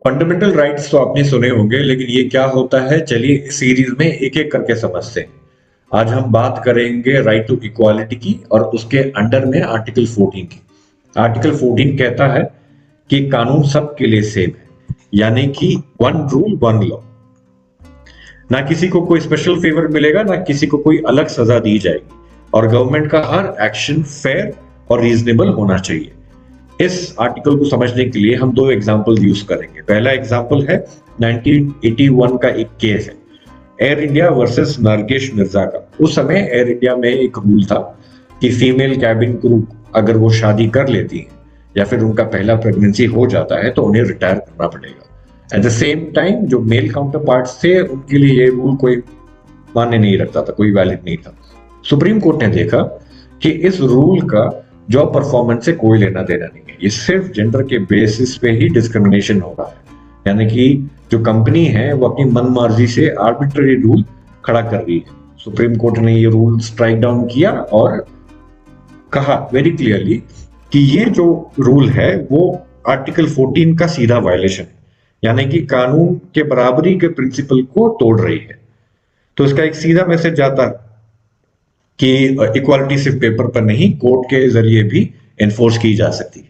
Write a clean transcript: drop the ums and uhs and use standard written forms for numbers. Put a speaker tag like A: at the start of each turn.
A: Fundamental rights तो आपने सुने होंगे, लेकिन ये क्या होता है, चलिए इस सीरीज में एक एक करके समझते हैं। आज हम बात करेंगे राइट टू इक्वालिटी की, और उसके अंडर में आर्टिकल 14 की। आर्टिकल 14 कहता है कि कानून सबके लिए सेम है, यानी कि वन रूल वन लॉ। ना किसी को कोई स्पेशल फेवर मिलेगा, ना किसी को कोई अलग सजा दी जाएगी, और गवर्नमेंट का हर एक्शन फेयर और रीजनेबल होना चाहिए। इस आर्टिकल को समझने के लिए हम दो एग्जाम्पल यूज करेंगे। पहला एग्जाम्पल है 1981 का एक केस है, एयर इंडिया वर्सेस नरगेश मिर्जा का। उस समय एयर इंडिया में एक रूल था कि फीमेल कैबिन क्रू अगर वो शादी कर लेती है या फिर उनका पहला प्रेगनेंसी हो जाता है तो उन्हें रिटायर करना पड़ेगा। एट द सेम टाइम जो मेल काउंटर पार्ट्स थे उनके लिए ये रूल कोई मान्य नहीं रखता था, कोई वैलिड नहीं था। सुप्रीम कोर्ट ने देखा कि इस रूल का जॉब परफॉर्मेंस से कोई लेना देना नहीं है, ये सिर्फ जेंडर के बेसिस पे ही डिस्क्रिमिनेशन हो रहा है। यानी कि जो कंपनी है वो अपनी मनमर्जी से आर्बिट्ररी रूल खड़ा कर रही है। सुप्रीम कोर्ट ने ये रूल स्ट्राइक डाउन किया और कहा वेरी क्लियरली कि ये जो रूल है वो आर्टिकल 14 का सीधा वायलेशन है, यानी कि कानून के बराबरी के प्रिंसिपल को तोड़ रही है। तो इसका एक सीधा मैसेज जाता है कि इक्वालिटी सिर्फ पेपर पर नहीं, कोर्ट के जरिए भी एनफोर्स की जा सकती है।